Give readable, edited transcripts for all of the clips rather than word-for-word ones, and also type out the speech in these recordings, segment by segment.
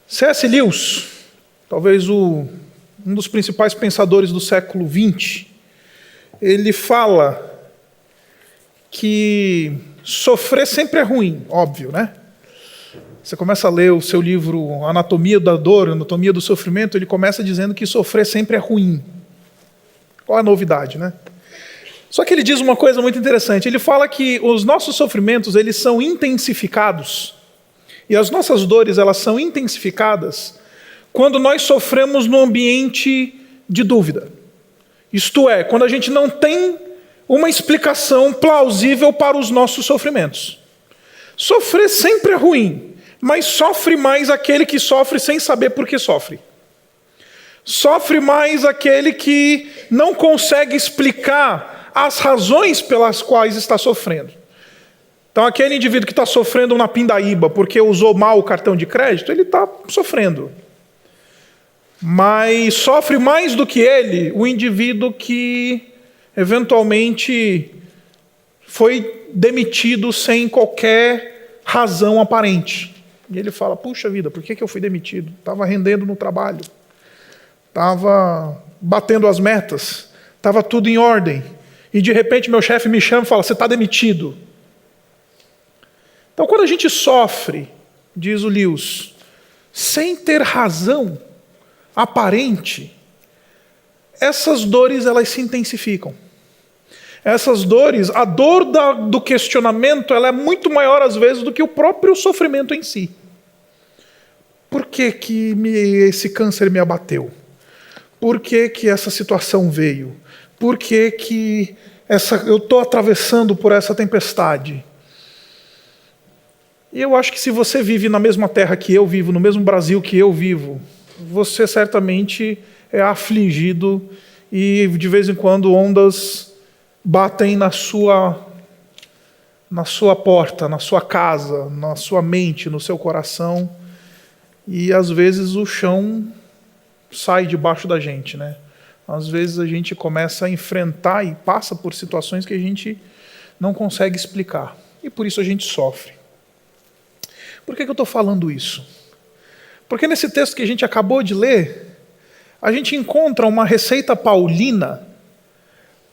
C.S. Lewis, talvez um dos principais pensadores do século XX, ele fala que sofrer sempre é ruim, óbvio, né? Você começa a ler o seu livro Anatomia da Dor, Anatomia do Sofrimento, ele começa dizendo que sofrer sempre é ruim. Qual a novidade, né? Só que ele diz uma coisa muito interessante, ele fala que os nossos sofrimentos, eles são intensificados, e as nossas dores, elas são intensificadas quando nós sofremos no ambiente de dúvida. Isto é, quando a gente não tem uma explicação plausível para os nossos sofrimentos. Sofrer sempre é ruim, mas sofre mais aquele que sofre sem saber por que sofre. Sofre mais aquele que não consegue explicar as razões pelas quais está sofrendo. Então, aquele indivíduo que está sofrendo na pindaíba porque usou mal o cartão de crédito, ele está sofrendo. Mas sofre mais do que ele o indivíduo que eventualmente foi demitido sem qualquer razão aparente. E ele fala, puxa vida, por que eu fui demitido? Estava rendendo no trabalho, estava batendo as metas, estava tudo em ordem. E de repente meu chefe me chama e fala, você está demitido. Então quando a gente sofre, diz o Lewis, sem ter razão aparente, essas dores elas se intensificam. Essas dores, a dor do questionamento, ela é muito maior às vezes do que o próprio sofrimento em si. Por que esse câncer me abateu? Por que essa situação veio? Por que eu estou atravessando por essa tempestade? E eu acho que se você vive na mesma terra que eu vivo, no mesmo Brasil que eu vivo, você certamente é afligido e de vez em quando ondas batem na sua porta, na sua casa, na sua mente, no seu coração, e às vezes o chão sai debaixo da gente, né? Às vezes a gente começa a enfrentar e passa por situações que a gente não consegue explicar, e por isso a gente sofre. Por que eu estou falando isso? Porque nesse texto que a gente acabou de ler, a gente encontra uma receita paulina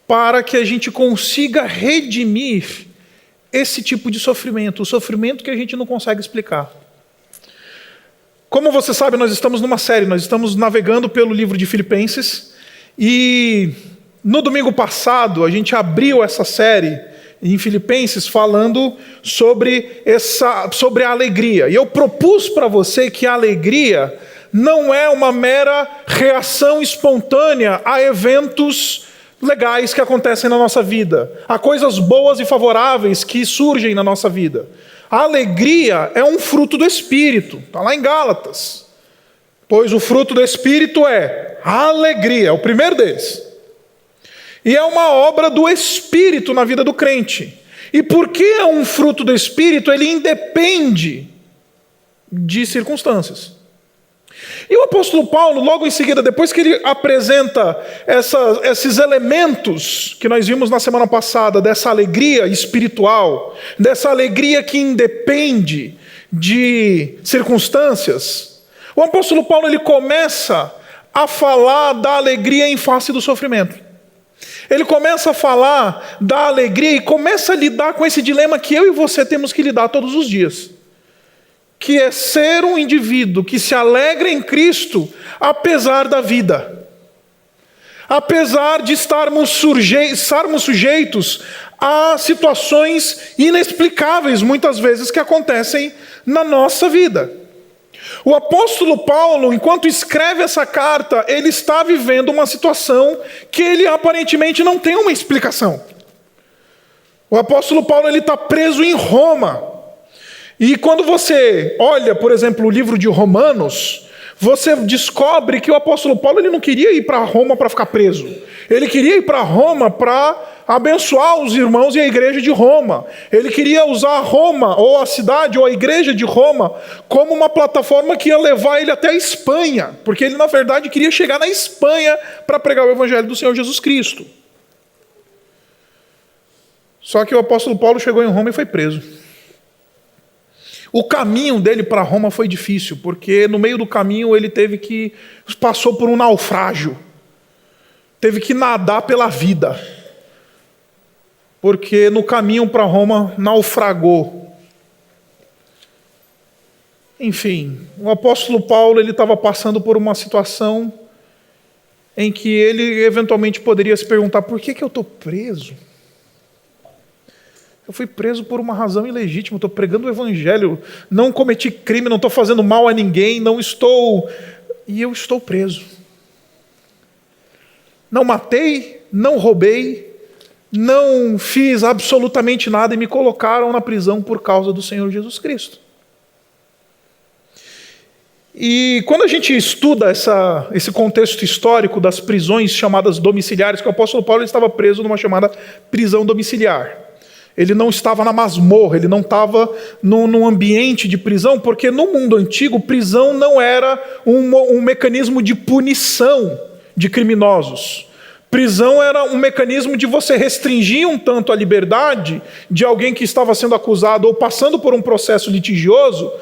para que a gente consiga redimir esse tipo de sofrimento, o sofrimento que a gente não consegue explicar. Como você sabe, nós estamos numa série, nós estamos navegando pelo livro de Filipenses, e no domingo passado a gente abriu essa série em Filipenses falando sobre a alegria. E eu propus para você que a alegria não é uma mera reação espontânea a eventos legais que acontecem na nossa vida, a coisas boas e favoráveis que surgem na nossa vida. A alegria é um fruto do Espírito, está lá em Gálatas. Pois o fruto do Espírito é a alegria, é o primeiro deles. E é uma obra do Espírito na vida do crente. E porque é um fruto do Espírito, ele independe de circunstâncias. E o apóstolo Paulo, logo em seguida, depois que ele apresenta esses elementos que nós vimos na semana passada, dessa alegria espiritual, dessa alegria que independe de circunstâncias, o apóstolo Paulo ele começa a falar da alegria em face do sofrimento. Ele começa a falar da alegria e começa a lidar com esse dilema que eu e você temos que lidar todos os dias. Que é ser um indivíduo que se alegra em Cristo, apesar da vida. Apesar de estarmos sujeitos a situações inexplicáveis, muitas vezes, que acontecem na nossa vida. O apóstolo Paulo, enquanto escreve essa carta, ele está vivendo uma situação que ele aparentemente não tem uma explicação. O apóstolo Paulo ele está preso em Roma. E quando você olha, por exemplo, o livro de Romanos, você descobre que o apóstolo Paulo ele não queria ir para Roma para ficar preso. Ele queria ir para Roma para abençoar os irmãos e a igreja de Roma. Ele queria usar Roma, ou a cidade, ou a igreja de Roma, como uma plataforma que ia levar ele até a Espanha, porque ele, na verdade, queria chegar na Espanha para pregar o evangelho do Senhor Jesus Cristo. Só que o apóstolo Paulo chegou em Roma e foi preso. O caminho dele para Roma foi difícil, porque no meio do caminho ele passou por um naufrágio. Teve que nadar pela vida. Porque no caminho para Roma naufragou. Enfim, o apóstolo Paulo estava passando por uma situação em que ele eventualmente poderia se perguntar: por que eu estou preso? Eu fui preso por uma razão ilegítima, estou pregando o evangelho, não cometi crime, não estou fazendo mal a ninguém, e eu estou preso. Não matei, não roubei, não fiz absolutamente nada e me colocaram na prisão por causa do Senhor Jesus Cristo. E quando a gente estuda esse contexto histórico das prisões chamadas domiciliares, que o apóstolo Paulo estava preso numa chamada prisão domiciliar. Ele não estava na masmorra, ele não estava num ambiente de prisão, porque no mundo antigo, prisão não era um mecanismo de punição de criminosos. Prisão era um mecanismo de você restringir um tanto a liberdade de alguém que estava sendo acusado ou passando por um processo litigioso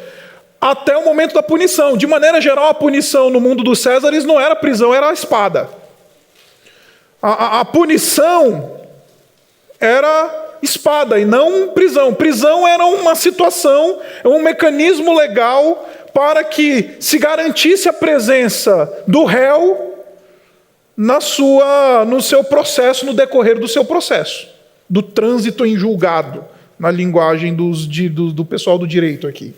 até o momento da punição. De maneira geral, a punição no mundo dos Césares não era prisão, era a espada. A punição era espada e não prisão. Prisão era uma situação, um mecanismo legal para que se garantisse a presença do réu no seu processo, no decorrer do seu processo, do trânsito em julgado, na linguagem do pessoal do direito aqui.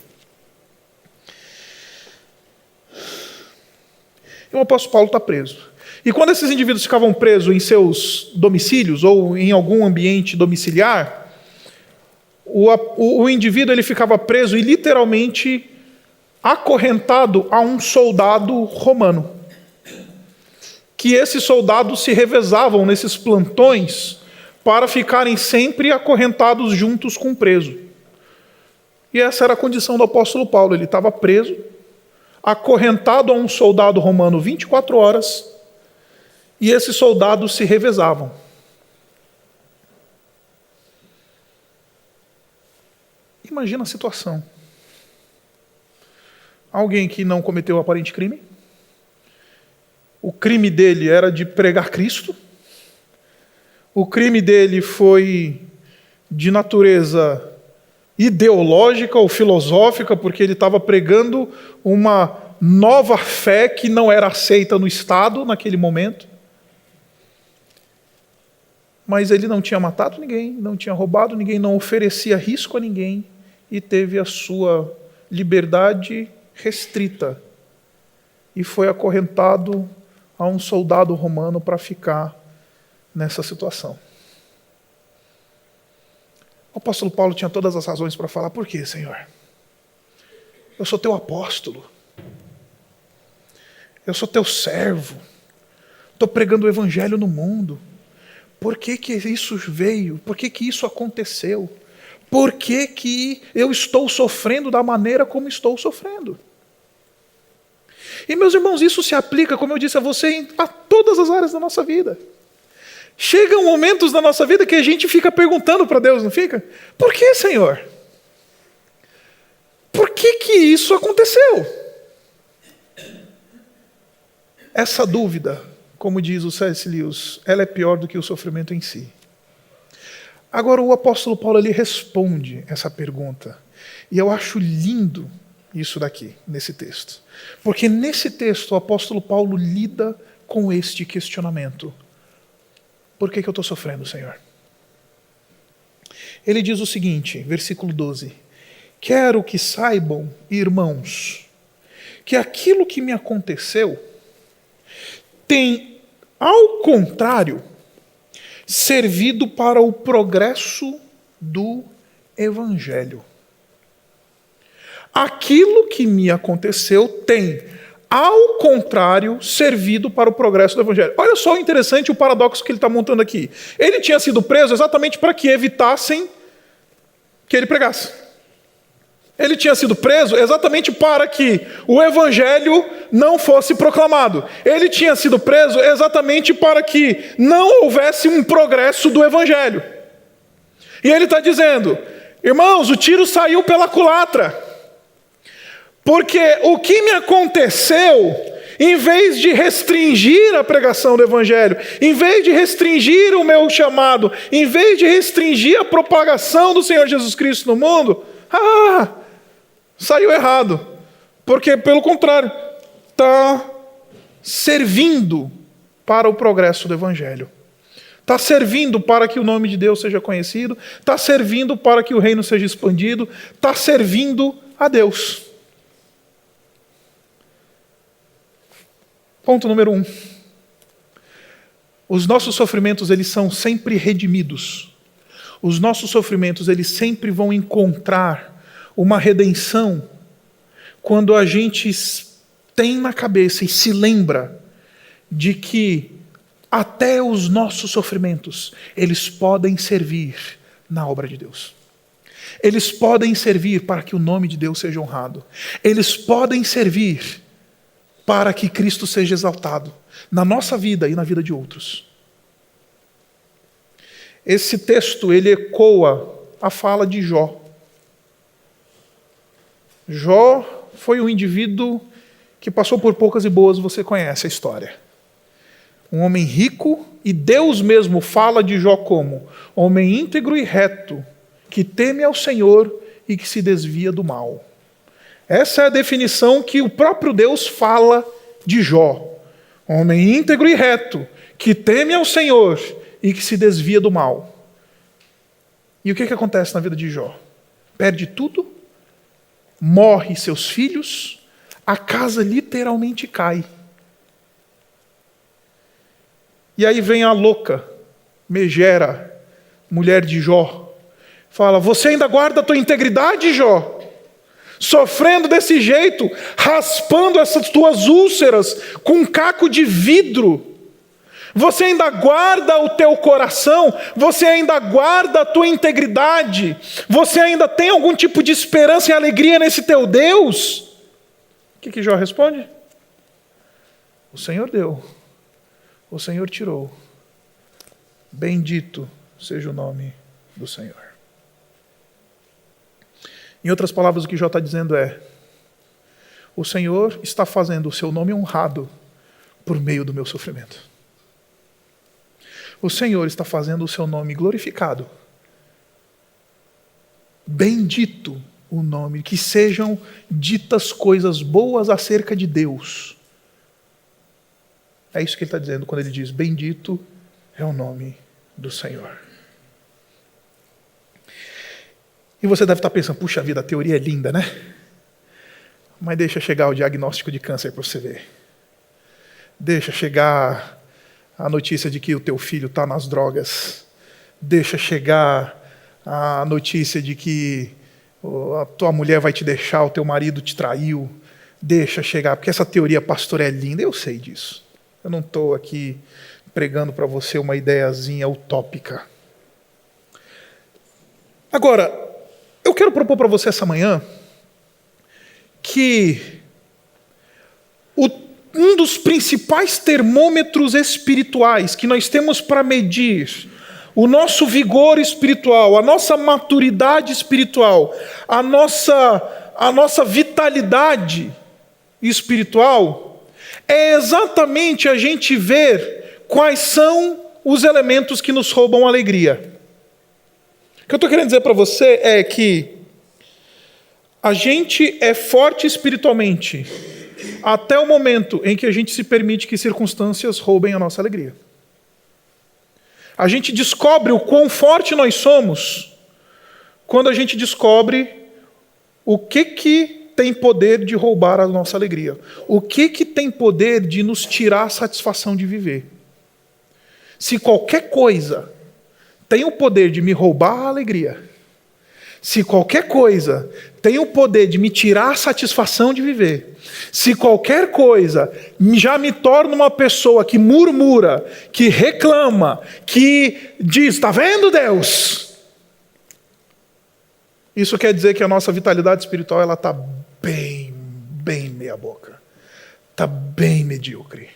E o apóstolo Paulo está preso. E quando esses indivíduos ficavam presos em seus domicílios ou em algum ambiente domiciliar, o indivíduo ele ficava preso e literalmente acorrentado a um soldado romano. Que esses soldados se revezavam nesses plantões para ficarem sempre acorrentados juntos com o preso. E essa era a condição do apóstolo Paulo. Ele estava preso, acorrentado a um soldado romano 24 horas, e esses soldados se revezavam. Imagina a situação. Alguém que não cometeu aparente crime. O crime dele era de pregar Cristo. O crime dele foi de natureza ideológica ou filosófica, porque ele estava pregando uma nova fé que não era aceita no Estado naquele momento. Mas ele não tinha matado ninguém, não tinha roubado ninguém, não oferecia risco a ninguém e teve a sua liberdade restrita e foi acorrentado a um soldado romano para ficar nessa situação. O apóstolo Paulo tinha todas as razões para falar: por quê, Senhor? Eu sou teu apóstolo, eu sou teu servo, estou pregando o evangelho no mundo. Por que isso veio? Por que isso aconteceu? Por que eu estou sofrendo da maneira como estou sofrendo? E, meus irmãos, isso se aplica, como eu disse a você, a todas as áreas da nossa vida. Chegam momentos na nossa vida que a gente fica perguntando para Deus, não fica? Por que, Senhor? Por que isso aconteceu? Essa dúvida, como diz o C.S. Lewis, ela é pior do que o sofrimento em si. Agora, o apóstolo Paulo ele responde essa pergunta. E eu acho lindo isso daqui, nesse texto. Porque nesse texto o apóstolo Paulo lida com este questionamento. Por que eu estou sofrendo, Senhor? Ele diz o seguinte, versículo 12. Quero que saibam, irmãos, que aquilo que me aconteceu tem, ao contrário, servido para o progresso do Evangelho. Aquilo que me aconteceu tem, ao contrário, servido para o progresso do Evangelho. Olha só o interessante, o paradoxo que ele está montando aqui. Ele tinha sido preso exatamente para que evitassem que ele pregasse. Ele tinha sido preso exatamente para que o Evangelho não fosse proclamado. Ele tinha sido preso exatamente para que não houvesse um progresso do Evangelho. E ele está dizendo, irmãos, o tiro saiu pela culatra. Porque o que me aconteceu, em vez de restringir a pregação do Evangelho, em vez de restringir o meu chamado, em vez de restringir a propagação do Senhor Jesus Cristo no mundo, saiu errado. Porque, pelo contrário, está servindo para o progresso do Evangelho. Está servindo para que o nome de Deus seja conhecido, está servindo para que o reino seja expandido, está servindo a Deus. Ponto número 1. Os nossos sofrimentos, eles são sempre redimidos. Os nossos sofrimentos, eles sempre vão encontrar uma redenção quando a gente tem na cabeça e se lembra de que até os nossos sofrimentos, eles podem servir na obra de Deus. Eles podem servir para que o nome de Deus seja honrado. Eles podem servir para que Cristo seja exaltado na nossa vida e na vida de outros. Esse texto, ele ecoa a fala de Jó. Jó foi um indivíduo que passou por poucas e boas, você conhece a história. Um homem rico, e Deus mesmo fala de Jó como homem íntegro e reto, que teme ao Senhor e que se desvia do mal. Essa é a definição que o próprio Deus fala de Jó. Homem íntegro e reto, que teme ao Senhor e que se desvia do mal. E o que acontece na vida de Jó? Perde tudo, morre seus filhos, a casa literalmente cai. E aí vem a louca, Megera, mulher de Jó, fala: você ainda guarda a tua integridade, Jó? Sofrendo desse jeito, raspando essas tuas úlceras com um caco de vidro. Você ainda guarda o teu coração? Você ainda guarda a tua integridade? Você ainda tem algum tipo de esperança e alegria nesse teu Deus? O que Jó responde? O Senhor deu, o Senhor tirou. Bendito seja o nome do Senhor. Em outras palavras, o que Jó está dizendo é: o Senhor está fazendo o seu nome honrado por meio do meu sofrimento. O Senhor está fazendo o seu nome glorificado. Bendito o nome, que sejam ditas coisas boas acerca de Deus. É isso que ele está dizendo quando ele diz: bendito é o nome do Senhor. E você deve estar pensando: puxa vida, a teoria é linda, né? Mas deixa chegar o diagnóstico de câncer para você ver. Deixa chegar a notícia de que o teu filho está nas drogas. Deixa chegar a notícia de que a tua mulher vai te deixar, o teu marido te traiu. Deixa chegar, porque essa teoria, pastor, é linda, eu sei disso. Eu não estou aqui pregando para você uma ideiazinha utópica. Agora, eu quero propor para você essa manhã que um dos principais termômetros espirituais que nós temos para medir o nosso vigor espiritual, a nossa maturidade espiritual, a nossa vitalidade espiritual, é exatamente a gente ver quais são os elementos que nos roubam a alegria. O que eu estou querendo dizer para você é que a gente é forte espiritualmente até o momento em que a gente se permite que circunstâncias roubem a nossa alegria. A gente descobre o quão forte nós somos quando a gente descobre o que tem poder de roubar a nossa alegria. O que tem poder de nos tirar a satisfação de viver. Se qualquer coisa tem o poder de me roubar a alegria, se qualquer coisa tem o poder de me tirar a satisfação de viver, se qualquer coisa já me torna uma pessoa que murmura, que reclama, que diz: está vendo, Deus? Isso quer dizer que a nossa vitalidade espiritual ela está bem meia boca. Está bem medíocre.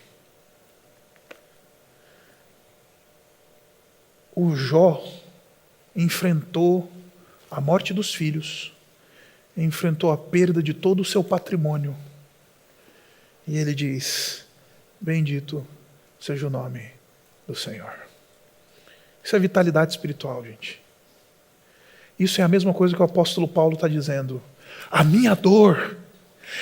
O Jó enfrentou a morte dos filhos, enfrentou a perda de todo o seu patrimônio. E ele diz: bendito seja o nome do Senhor. Isso é vitalidade espiritual, gente. Isso é a mesma coisa que o apóstolo Paulo está dizendo. A minha dor,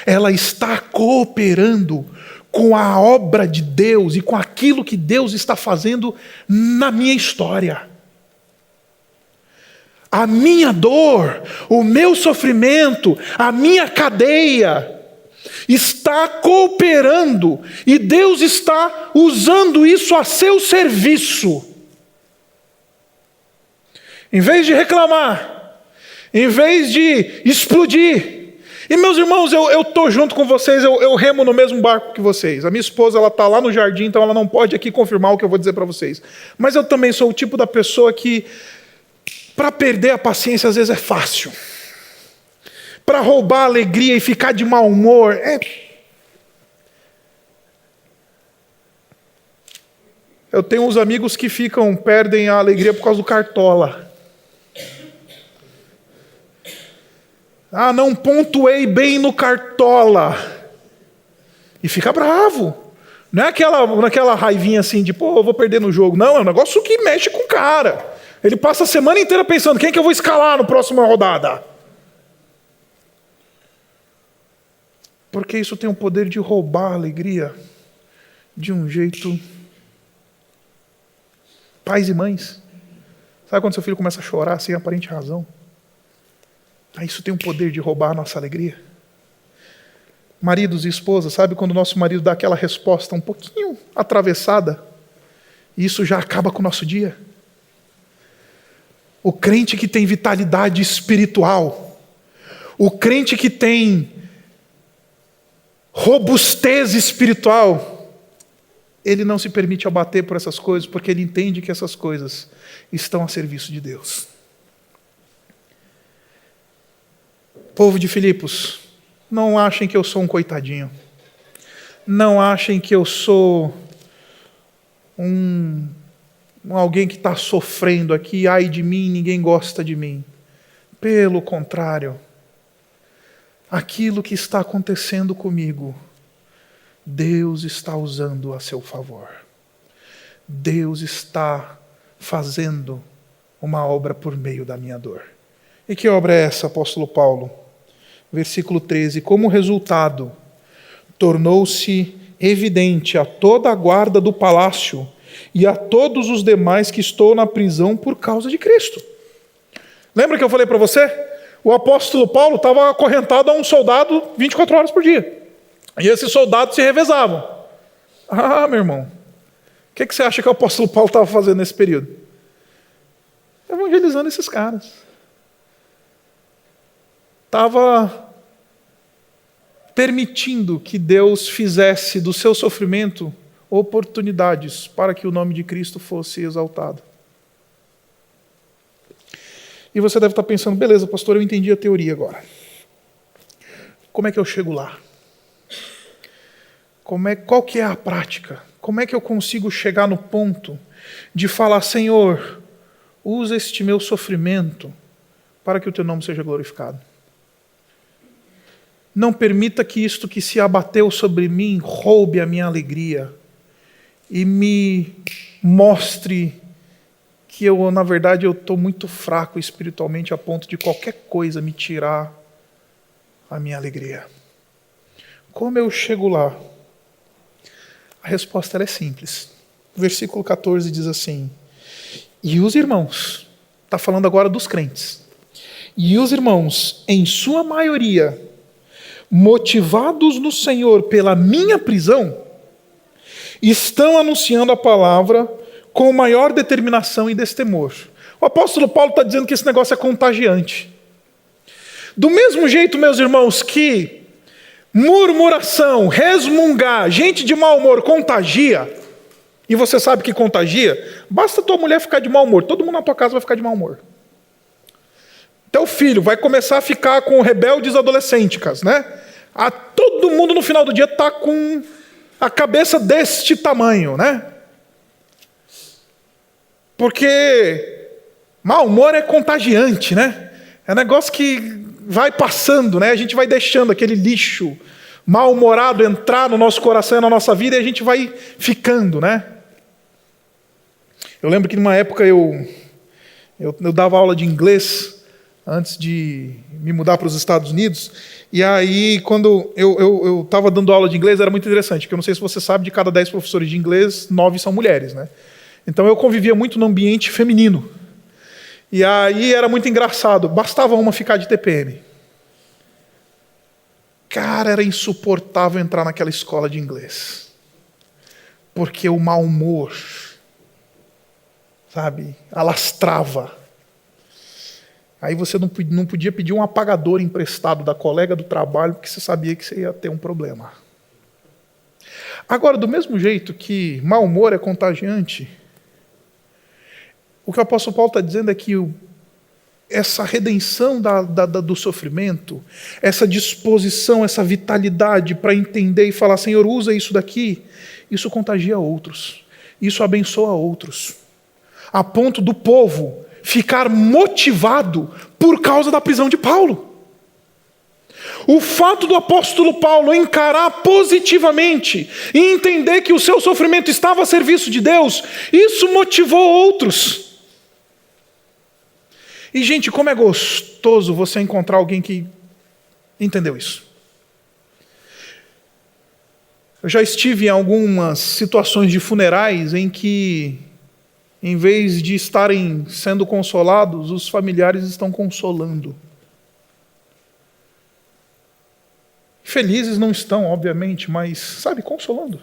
ela está cooperando com a obra de Deus e com aquilo que Deus está fazendo na minha história. A minha dor, o meu sofrimento, a minha cadeia está cooperando e Deus está usando isso a seu serviço. Em vez de reclamar, em vez de explodir. E meus irmãos, eu estou junto com vocês, eu remo no mesmo barco que vocês. A minha esposa está lá no jardim, então ela não pode aqui confirmar o que eu vou dizer para vocês. Mas eu também sou o tipo da pessoa que, para perder a paciência, às vezes é fácil. Para roubar a alegria e ficar de mau humor, Eu tenho uns amigos que perdem a alegria por causa do Cartola. Não pontuei bem no Cartola. E fica bravo. Não é aquela raivinha assim de, eu vou perder no jogo. Não, é um negócio que mexe com o cara. Ele passa a semana inteira pensando, quem é que eu vou escalar no próximo rodada? Porque isso tem o poder de roubar a alegria de um jeito. Pais e mães. Sabe quando seu filho começa a chorar sem aparente razão? Isso tem o poder de roubar a nossa alegria. Maridos e esposas, sabe quando o nosso marido dá aquela resposta um pouquinho atravessada? E isso já acaba com o nosso dia. O crente que tem vitalidade espiritual, o crente que tem robustez espiritual, ele não se permite abater por essas coisas, porque ele entende que essas coisas estão a serviço de Deus. Povo de Filipos, não achem que eu sou um coitadinho. Não achem que eu sou alguém que está sofrendo aqui, ai de mim, ninguém gosta de mim. Pelo contrário, aquilo que está acontecendo comigo, Deus está usando a seu favor. Deus está fazendo uma obra por meio da minha dor. E que obra é essa, apóstolo Paulo? Versículo 13. Como resultado, tornou-se evidente a toda a guarda do palácio e a todos os demais que estou na prisão por causa de Cristo. Lembra que eu falei para você? O apóstolo Paulo estava acorrentado a um soldado 24 horas por dia. E esses soldados se revezavam. Meu irmão, o que você acha que o apóstolo Paulo estava fazendo nesse período? Evangelizando esses caras. Estava permitindo que Deus fizesse do seu sofrimento oportunidades para que o nome de Cristo fosse exaltado. E você deve estar pensando, beleza, pastor, eu entendi a teoria agora. Como é que eu chego lá? Qual que é a prática? Como é que eu consigo chegar no ponto de falar, Senhor, usa este meu sofrimento para que o teu nome seja glorificado? Não permita que isto que se abateu sobre mim roube a minha alegria e me mostre que eu, na verdade, eu estou muito fraco espiritualmente a ponto de qualquer coisa me tirar a minha alegria. Como eu chego lá? A resposta é simples. O versículo 14 diz assim: e os irmãos, está falando agora dos crentes, e os irmãos, em sua maioria, motivados no Senhor pela minha prisão, estão anunciando a palavra com maior determinação e destemor. O apóstolo Paulo está dizendo que esse negócio é contagiante. Do mesmo jeito, meus irmãos, que murmuração, resmungar, gente de mau humor contagia, e você sabe que contagia, basta tua mulher ficar de mau humor, todo mundo na tua casa vai ficar de mau humor. Teu filho vai começar a ficar com rebeldes adolescentes, né? Todo mundo no final do dia está com a cabeça deste tamanho, né? Porque mau humor é contagiante, né? É um negócio que vai passando, né? A gente vai deixando aquele lixo mal-humorado entrar no nosso coração e na nossa vida, e a gente vai ficando, né? Eu lembro que numa época eu dava aula de inglês antes de me mudar para os Estados Unidos, e aí quando eu estava dando aula de inglês era muito interessante, porque eu não sei se você sabe, de cada 10 professores de inglês, 9 são mulheres, né? Então eu convivia muito no ambiente feminino. E aí era muito engraçado, bastava uma ficar de TPM. Cara, era insuportável entrar naquela escola de inglês. Porque o mau humor, sabe, alastrava. Aí você não podia pedir um apagador emprestado da colega do trabalho, porque você sabia que você ia ter um problema. Agora, do mesmo jeito que mau humor é contagiante, o que o apóstolo Paulo está dizendo é que essa redenção do sofrimento, essa disposição, essa vitalidade para entender e falar, Senhor, usa isso daqui, isso contagia outros, isso abençoa outros, a ponto do povo ficar motivado por causa da prisão de Paulo. O fato do apóstolo Paulo encarar positivamente e entender que o seu sofrimento estava a serviço de Deus, isso motivou outros. E, gente, como é gostoso você encontrar alguém que entendeu isso. Eu já estive em algumas situações de funerais em que, em vez de estarem sendo consolados, os familiares estão consolando. Felizes não estão, obviamente, mas, sabe, consolando.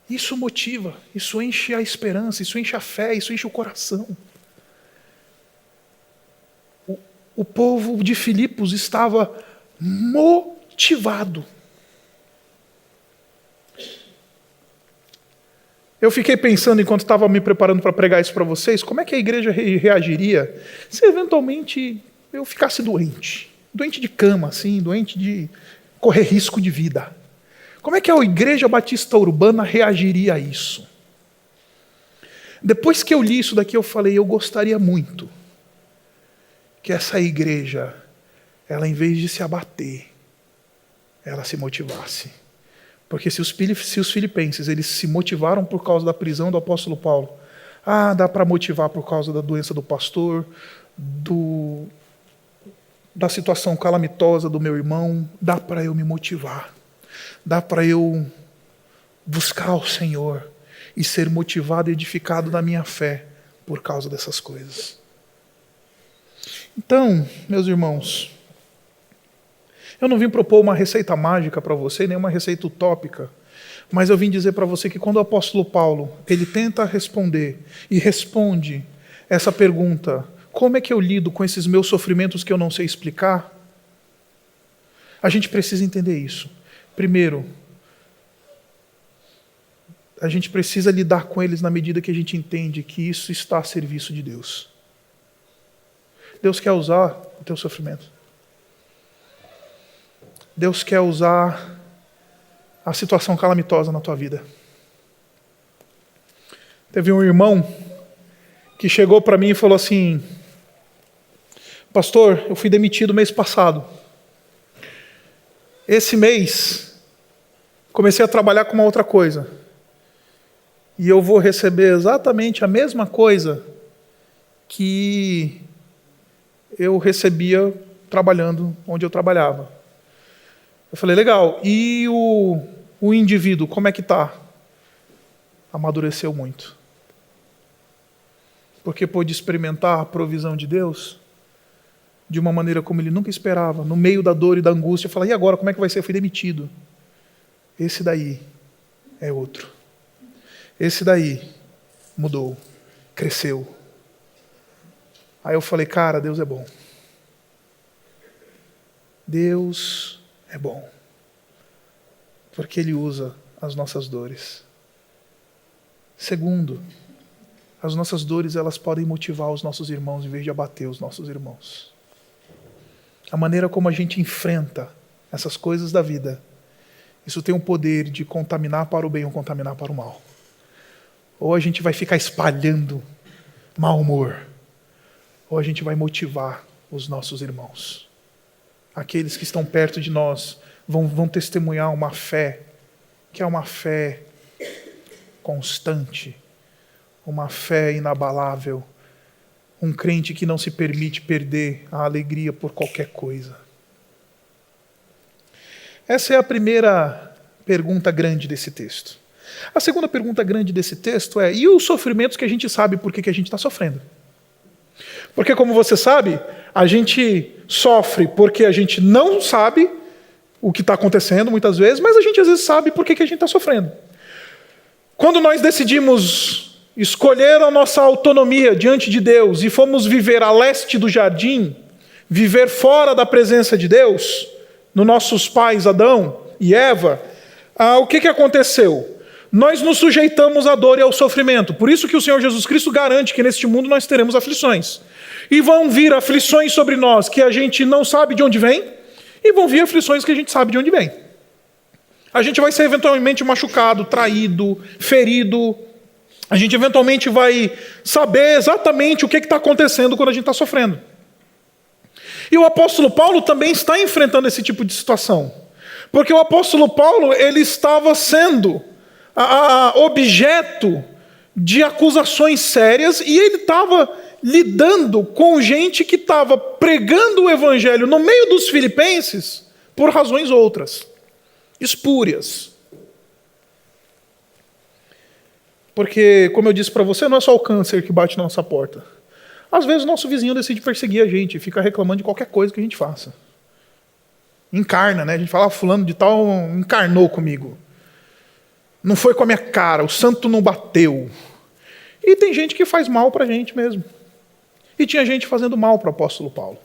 Isso motiva, isso enche a esperança, isso enche a fé, isso enche o coração. O povo de Filipos estava motivado. Eu fiquei pensando, enquanto estava me preparando para pregar isso para vocês, como é que a igreja reagiria se eventualmente eu ficasse doente. Doente de cama, assim, doente de correr risco de vida. Como é que a Igreja Batista Urbana reagiria a isso? Depois que eu li isso daqui, eu falei, eu gostaria muito que essa igreja, ela em vez de se abater, ela se motivasse. Porque se os filipenses, eles se motivaram por causa da prisão do apóstolo Paulo, dá para motivar por causa da doença do pastor, da situação calamitosa do meu irmão, dá para eu me motivar, dá para eu buscar o Senhor e ser motivado e edificado na minha fé por causa dessas coisas. Então, meus irmãos, eu não vim propor uma receita mágica para você, nem uma receita utópica, mas eu vim dizer para você que quando o apóstolo Paulo, ele tenta responder e responde essa pergunta, como é que eu lido com esses meus sofrimentos que eu não sei explicar? A gente precisa entender isso. Primeiro, a gente precisa lidar com eles na medida que a gente entende que isso está a serviço de Deus. Deus quer usar o teu sofrimento. Deus quer usar a situação calamitosa na tua vida. Teve um irmão que chegou para mim e falou assim, pastor, eu fui demitido mês passado. Esse mês, comecei a trabalhar com uma outra coisa. E eu vou receber exatamente a mesma coisa que eu recebia trabalhando onde eu trabalhava. Eu falei, legal, e o indivíduo, como é que está? Amadureceu muito. Porque pôde experimentar a provisão de Deus de uma maneira como ele nunca esperava, no meio da dor e da angústia, falar, e agora, como é que vai ser? Eu fui demitido. Esse daí é outro. Esse daí mudou, cresceu. Aí eu falei, cara, Deus é bom. Deus é bom. Porque Ele usa as nossas dores. Segundo, as nossas dores, elas podem motivar os nossos irmãos em vez de abater os nossos irmãos. A maneira como a gente enfrenta essas coisas da vida, isso tem o poder de contaminar para o bem ou contaminar para o mal. Ou a gente vai ficar espalhando mau humor, ou a gente vai motivar os nossos irmãos. Aqueles que estão perto de nós vão testemunhar uma fé, que é uma fé constante, uma fé inabalável, um crente que não se permite perder a alegria por qualquer coisa. Essa é a primeira pergunta grande desse texto. A segunda pergunta grande desse texto é: e os sofrimentos que a gente sabe por que a gente está sofrendo? Porque, como você sabe, a gente sofre porque a gente não sabe o que está acontecendo muitas vezes, mas a gente às vezes sabe por que a gente está sofrendo. Quando nós decidimos escolher a nossa autonomia diante de Deus e fomos viver a leste do jardim, viver fora da presença de Deus, nos nossos pais Adão e Eva, o que aconteceu? Nós nos sujeitamos à dor e ao sofrimento. Por isso que o Senhor Jesus Cristo garante que neste mundo nós teremos aflições. E vão vir aflições sobre nós que a gente não sabe de onde vem, e vão vir aflições que a gente sabe de onde vem. A gente vai ser eventualmente machucado, traído, ferido. A gente eventualmente vai saber exatamente o que está acontecendo quando a gente está sofrendo. E o apóstolo Paulo também está enfrentando esse tipo de situação. Porque o apóstolo Paulo, ele estava sendo objeto de acusações sérias, e ele estava lidando com gente que estava pregando o evangelho no meio dos filipenses por razões outras, espúrias. Porque, como eu disse para você, não é só o câncer que bate na nossa porta. Às vezes o nosso vizinho decide perseguir a gente e fica reclamando de qualquer coisa que a gente faça. Encarna, né? A gente fala, fulano de tal encarnou comigo. Não foi com a minha cara, o santo não bateu. E tem gente que faz mal para a gente mesmo. E tinha gente fazendo mal para o apóstolo Paulo.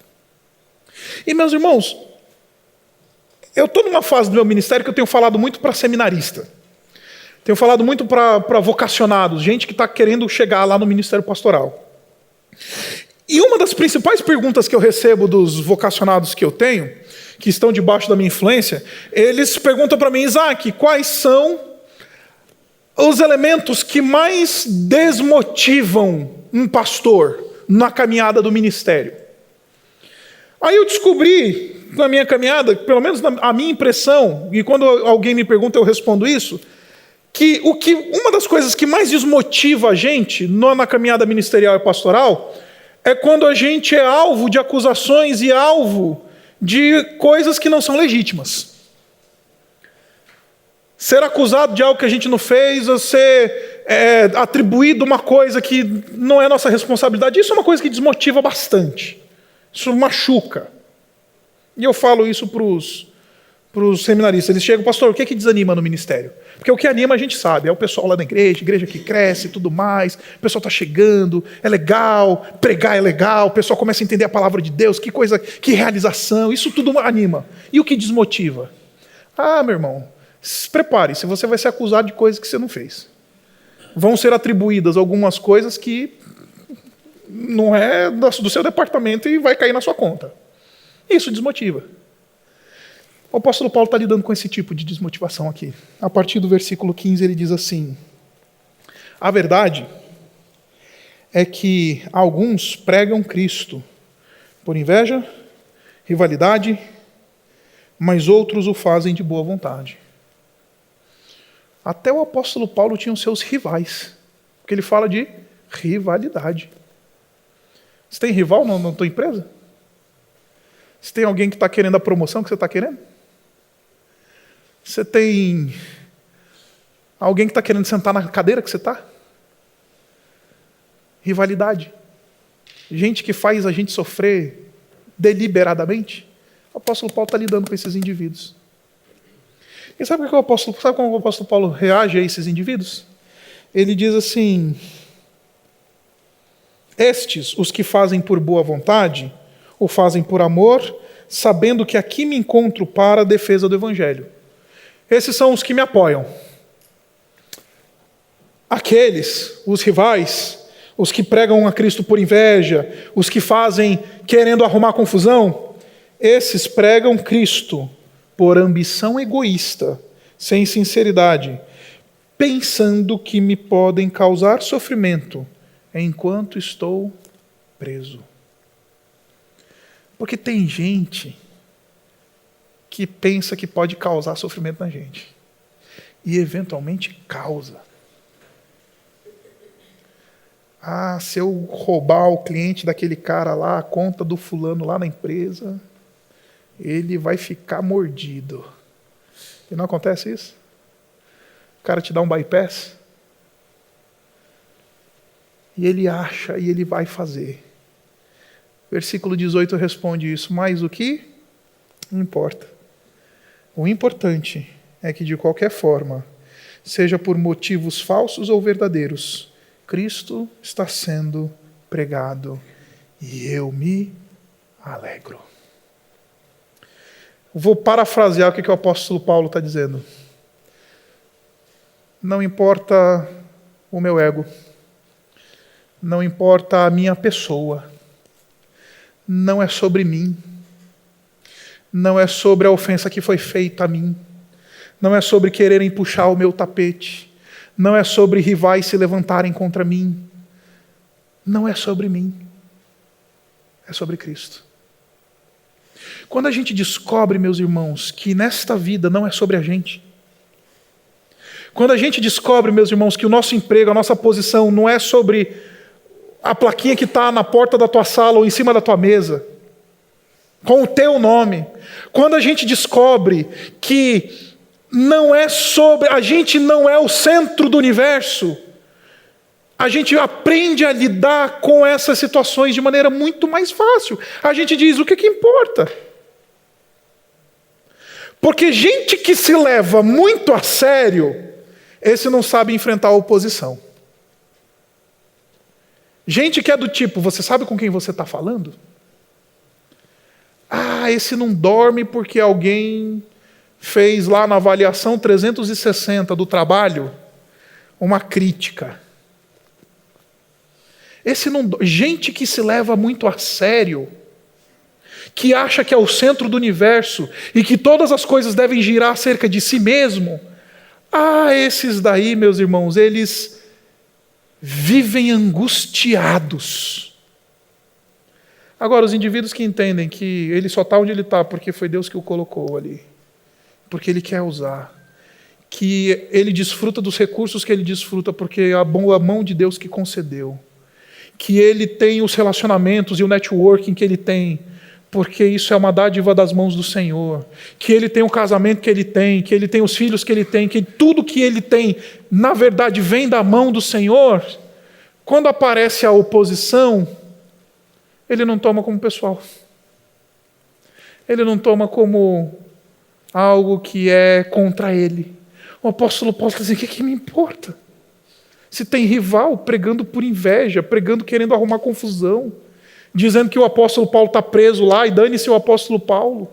E, meus irmãos, eu estou numa fase do meu ministério que eu tenho falado muito para seminarista. Tenho falado muito para vocacionados, gente que está querendo chegar lá no ministério pastoral. E uma das principais perguntas que eu recebo dos vocacionados que eu tenho, que estão debaixo da minha influência, eles perguntam para mim: Isaac, quais são os elementos que mais desmotivam um pastor na caminhada do ministério? Aí eu descobri, na minha caminhada, pelo menos a minha impressão, e quando alguém me pergunta eu respondo isso, que uma das coisas que mais desmotiva a gente na caminhada ministerial e pastoral é quando a gente é alvo de acusações e alvo de coisas que não são legítimas. Ser acusado de algo que a gente não fez, ou ser atribuído uma coisa que não é nossa responsabilidade, isso é uma coisa que desmotiva bastante. Isso machuca. E eu falo isso para os seminaristas. Eles chegam: pastor, o que é que desanima no ministério? Porque o que anima a gente sabe, é o pessoal lá da igreja que cresce e tudo mais, o pessoal está chegando, é legal, pregar é legal, o pessoal começa a entender a palavra de Deus, que coisa, que realização, isso tudo anima. E o que desmotiva? Meu irmão, se prepare, se você vai ser acusado de coisas que você não fez. Vão ser atribuídas algumas coisas que não é do seu departamento e vai cair na sua conta. Isso desmotiva. O apóstolo Paulo está lidando com esse tipo de desmotivação aqui. A partir do versículo 15 ele diz assim: a verdade é que alguns pregam Cristo por inveja, rivalidade, mas outros o fazem de boa vontade. Até o apóstolo Paulo tinha os seus rivais, porque ele fala de rivalidade. Você tem rival na tua empresa? Você tem alguém que está querendo a promoção que você está querendo? Você tem alguém que está querendo sentar na cadeira que você está? Rivalidade. Gente que faz a gente sofrer deliberadamente. O apóstolo Paulo está lidando com esses indivíduos. E sabe como o apóstolo Paulo reage a esses indivíduos? Ele diz assim: estes, os que fazem por boa vontade, o fazem por amor, sabendo que aqui me encontro para a defesa do evangelho. Esses são os que me apoiam. Aqueles, os rivais, os que pregam a Cristo por inveja, os que fazem querendo arrumar confusão, esses pregam Cristo por ambição egoísta, sem sinceridade, pensando que me podem causar sofrimento enquanto estou preso. Porque tem gente que pensa que pode causar sofrimento na gente. E eventualmente causa. Ah, se eu roubar o cliente daquele cara lá, a conta do fulano lá na empresa, ele vai ficar mordido. E não acontece isso? O cara te dá um bypass. E ele acha e ele vai fazer. Versículo 18 responde isso. Mas o que? Não importa. O importante é que, de qualquer forma, seja por motivos falsos ou verdadeiros, Cristo está sendo pregado e eu me alegro. Vou parafrasear o que o apóstolo Paulo está dizendo. Não importa o meu ego, não importa a minha pessoa, não é sobre mim, não é sobre a ofensa que foi feita a mim, não é sobre quererem puxar o meu tapete, não é sobre rivais se levantarem contra mim, não é sobre mim, é sobre Cristo. Quando a gente descobre, meus irmãos, que nesta vida não é sobre a gente, quando a gente descobre, meus irmãos, que o nosso emprego, a nossa posição não é sobre a plaquinha que está na porta da tua sala ou em cima da tua mesa, com o teu nome, quando a gente descobre que não é sobre, a gente não é o centro do universo, a gente aprende a lidar com essas situações de maneira muito mais fácil. A gente diz, o que importa? Porque gente que se leva muito a sério, esse não sabe enfrentar a oposição. Gente que é do tipo, você sabe com quem você está falando? Ah, esse não dorme porque alguém fez lá na avaliação 360 do trabalho uma crítica. Gente que se leva muito a sério, que acha que é o centro do universo e que todas as coisas devem girar acerca de si mesmo. Ah, esses daí, meus irmãos, eles vivem angustiados. Agora, os indivíduos que entendem que ele só está onde ele está porque foi Deus que o colocou ali, porque ele quer usar, que ele desfruta dos recursos que ele desfruta porque é a mão de Deus que concedeu, que ele tem os relacionamentos e o networking que ele tem, porque isso é uma dádiva das mãos do Senhor, que ele tem o casamento que ele tem os filhos que ele tem, que tudo que ele tem, na verdade, vem da mão do Senhor. Quando aparece a oposição, ele não toma como pessoal. Ele não toma como algo que é contra ele. O apóstolo Paulo está dizendo, o que me importa? Se tem rival pregando por inveja, pregando querendo arrumar confusão, dizendo que o apóstolo Paulo está preso lá e dane-se o apóstolo Paulo.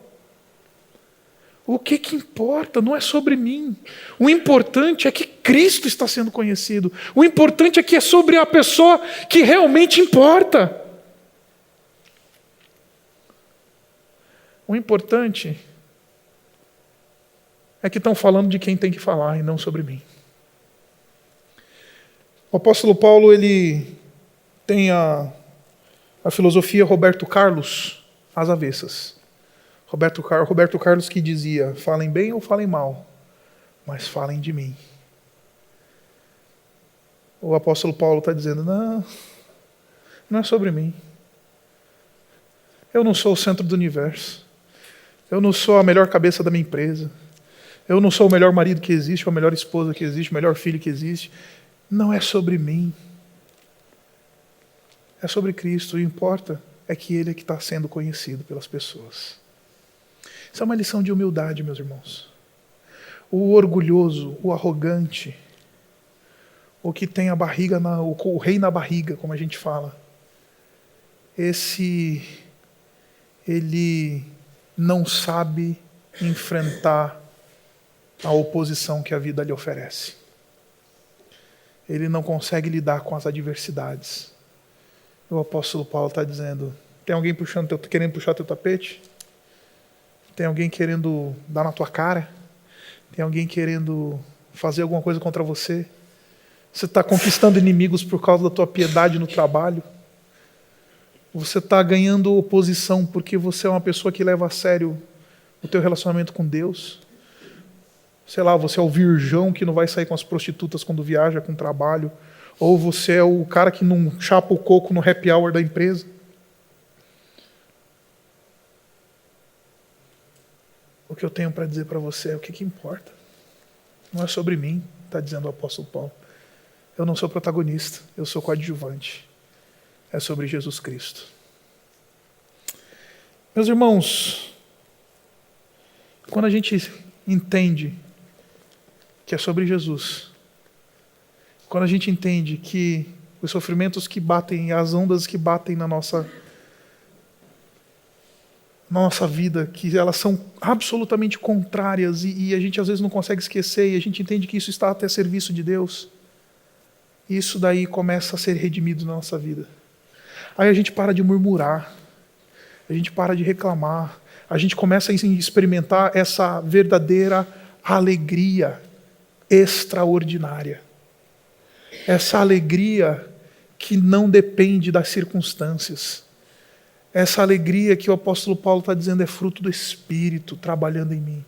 O que importa? Não é sobre mim. O importante é que Cristo está sendo conhecido. O importante é que é sobre a pessoa que realmente importa. O importante é que estão falando de quem tem que falar e não sobre mim. O apóstolo Paulo, ele tem a filosofia Roberto Carlos às avessas. Roberto Carlos que dizia, falem bem ou falem mal, mas falem de mim. O apóstolo Paulo está dizendo, não é sobre mim. Eu não sou o centro do universo. Eu não sou a melhor cabeça da minha empresa. Eu não sou o melhor marido que existe, ou a melhor esposa que existe, o melhor filho que existe. Não é sobre mim. É sobre Cristo. O que importa é que Ele é que está sendo conhecido pelas pessoas. Isso é uma lição de humildade, meus irmãos. O orgulhoso, o arrogante, o que tem a barriga, o rei na barriga, como a gente fala, ele não sabe enfrentar a oposição que a vida lhe oferece. Ele não consegue lidar com as adversidades. O apóstolo Paulo está dizendo, tem alguém querendo puxar teu tapete? Tem alguém querendo dar na tua cara? Tem alguém querendo fazer alguma coisa contra você? Você está conquistando inimigos por causa da tua piedade no trabalho? Você está ganhando oposição porque você é uma pessoa que leva a sério o teu relacionamento com Deus? Sei lá, você é o virgão que não vai sair com as prostitutas quando viaja com trabalho? Ou você é o cara que não chapa o coco no happy hour da empresa? O que eu tenho para dizer para você é o que importa. Não é sobre mim, está dizendo o apóstolo Paulo. Eu não sou protagonista, eu sou coadjuvante. É sobre Jesus Cristo. Meus irmãos, quando a gente entende que é sobre Jesus, quando a gente entende que os sofrimentos que batem, as ondas que batem na nossa vida, que elas são absolutamente contrárias e a gente às vezes não consegue esquecer, e a gente entende que isso está até a serviço de Deus, isso daí começa a ser redimido na nossa vida. Aí a gente para de murmurar, a gente para de reclamar, a gente começa a experimentar essa verdadeira alegria extraordinária. Essa alegria que não depende das circunstâncias. Essa alegria que o apóstolo Paulo está dizendo é fruto do Espírito trabalhando em mim.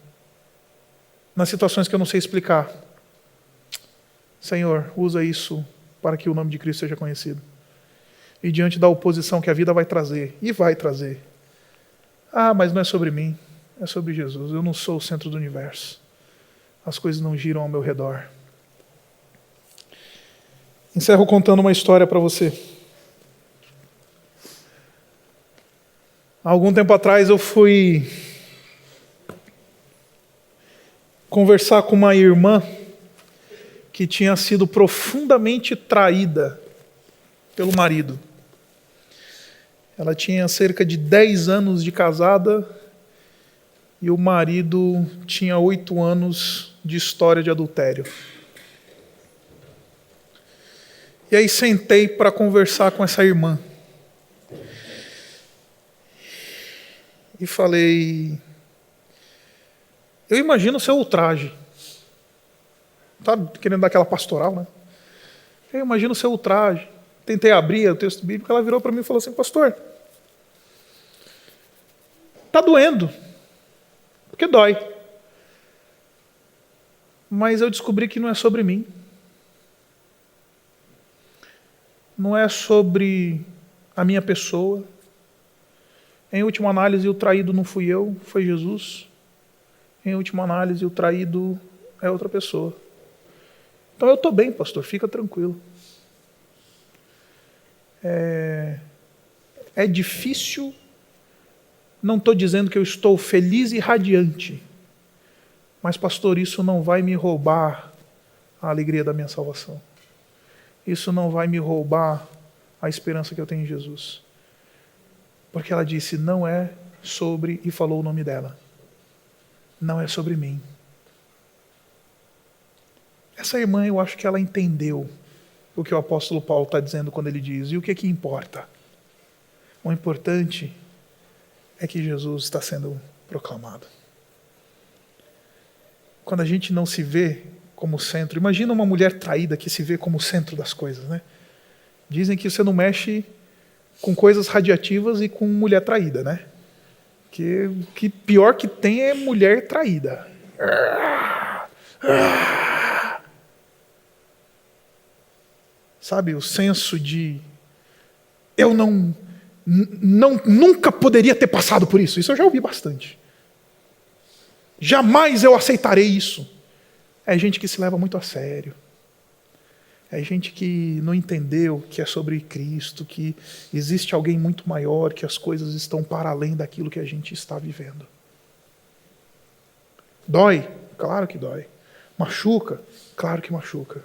Nas situações que eu não sei explicar. Senhor, usa isso para que o nome de Cristo seja conhecido. E diante da oposição que a vida vai trazer, e vai trazer. Ah, mas não é sobre mim, é sobre Jesus. Eu não sou o centro do universo. As coisas não giram ao meu redor. Encerro contando uma história para você. Há algum tempo atrás eu fui conversar com uma irmã que tinha sido profundamente traída pelo marido. Ela tinha cerca de 10 anos de casada e o marido tinha 8 anos de história de adultério. E aí sentei para conversar com essa irmã. E falei, eu imagino o seu ultraje. Tá querendo dar aquela pastoral, né? Eu imagino o seu ultraje. Tentei abrir o texto bíblico, ela virou para mim e falou assim, pastor, tá doendo, porque dói. Mas eu descobri que não é sobre mim. Não é sobre a minha pessoa. Em última análise, o traído não fui eu, foi Jesus. Em última análise, o traído é outra pessoa. Então eu estou bem, pastor, fica tranquilo. É difícil, não estou dizendo que eu estou feliz e radiante, mas, pastor, isso não vai me roubar a alegria da minha salvação. Isso não vai me roubar a esperança que eu tenho em Jesus. Porque ela disse, não é sobre, e falou o nome dela, não é sobre mim. Essa irmã, eu acho que ela entendeu o que o apóstolo Paulo está dizendo quando ele diz, e o que importa? O importante é que Jesus está sendo proclamado. Quando a gente não se vê como centro, imagina uma mulher traída que se vê como centro das coisas, né? Dizem que você não mexe com coisas radiativas e com mulher traída, né? Que pior que tem é mulher traída. Sabe, o senso de eu nunca poderia ter passado por isso. Isso eu já ouvi bastante. Jamais eu aceitarei isso. É gente que se leva muito a sério. É gente que não entendeu que é sobre Cristo, que existe alguém muito maior, que as coisas estão para além daquilo que a gente está vivendo. Dói? Claro que dói. Machuca? Claro que machuca.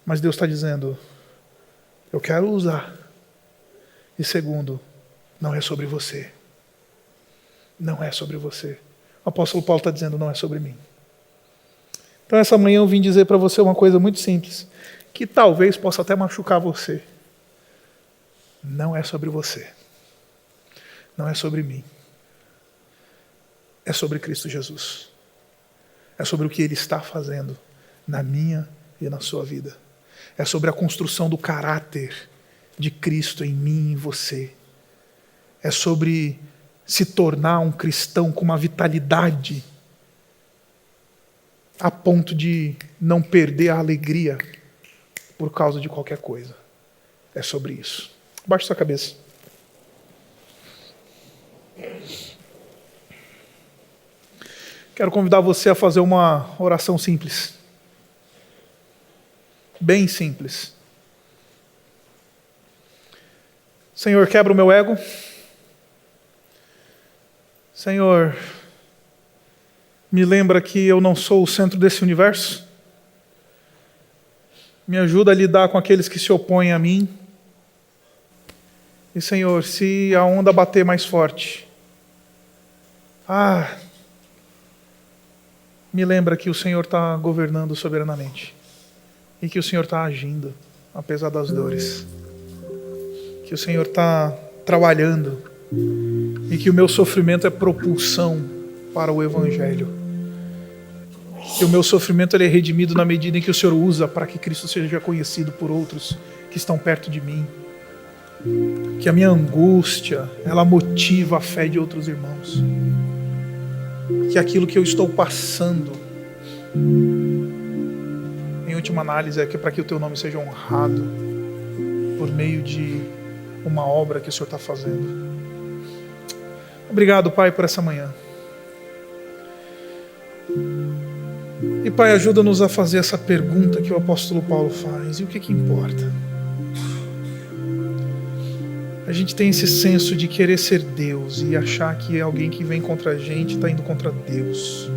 Mas Deus está dizendo, eu quero usar. E segundo, não é sobre você. Não é sobre você. O apóstolo Paulo está dizendo, não é sobre mim. Então essa manhã eu vim dizer para você uma coisa muito simples, que talvez possa até machucar você. Não é sobre você. Não é sobre mim. É sobre Cristo Jesus. É sobre o que Ele está fazendo na minha e na sua vida. É sobre a construção do caráter de Cristo em mim e em você. É sobre se tornar um cristão com uma vitalidade a ponto de não perder a alegria por causa de qualquer coisa. É sobre isso. Baixe sua cabeça. Quero convidar você a fazer uma oração simples. Bem simples. Senhor, quebra o meu ego. Senhor, me lembra que eu não sou o centro desse universo. Me ajuda a lidar com aqueles que se opõem a mim. E, Senhor, se a onda bater mais forte, me lembra que o Senhor está governando soberanamente. E que o Senhor está agindo, apesar das dores. Que o Senhor está trabalhando. E que o meu sofrimento é propulsão para o Evangelho. Que o meu sofrimento ele é redimido na medida em que o Senhor usa para que Cristo seja conhecido por outros que estão perto de mim. Que a minha angústia, ela motiva a fé de outros irmãos. Que aquilo que eu estou passando, em última análise, é que para que o Teu nome seja honrado por meio de uma obra que o Senhor está fazendo. Obrigado, Pai, por essa manhã. E, Pai, ajuda-nos a fazer essa pergunta que o apóstolo Paulo faz. E o que importa? A gente tem esse senso de querer ser Deus e achar que alguém que vem contra a gente está indo contra Deus.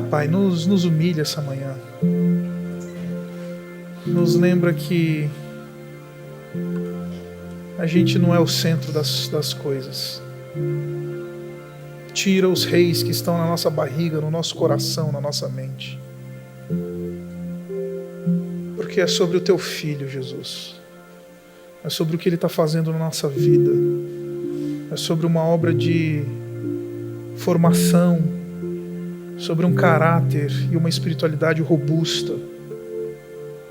Pai, nos humilha essa manhã. Nos lembra que a gente não é o centro das coisas. Tira os reis que estão na nossa barriga, no nosso coração, na nossa mente. Porque é sobre o Teu Filho, Jesus. É sobre o que Ele está fazendo na nossa vida. É sobre uma obra de formação, sobre um caráter e uma espiritualidade robusta.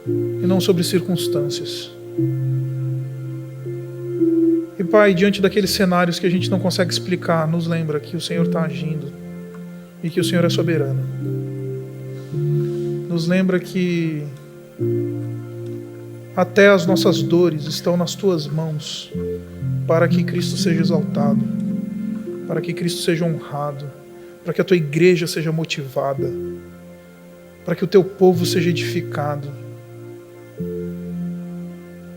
E não sobre circunstâncias. E, Pai, diante daqueles cenários que a gente não consegue explicar, nos lembra que o Senhor está agindo e que o Senhor é soberano. Nos lembra que até as nossas dores estão nas Tuas mãos para que Cristo seja exaltado, para que Cristo seja honrado, para que a Tua igreja seja motivada, para que o Teu povo seja edificado.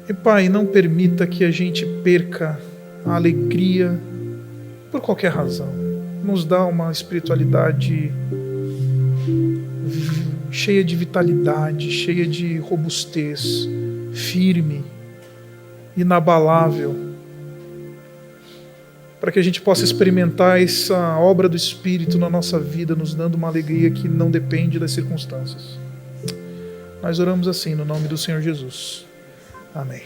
E, Pai, não permita que a gente perca a alegria por qualquer razão. Nos dá uma espiritualidade cheia de vitalidade, cheia de robustez, firme, inabalável, para que a gente possa experimentar essa obra do Espírito na nossa vida, nos dando uma alegria que não depende das circunstâncias. Nós oramos assim no nome do Senhor Jesus. Amém.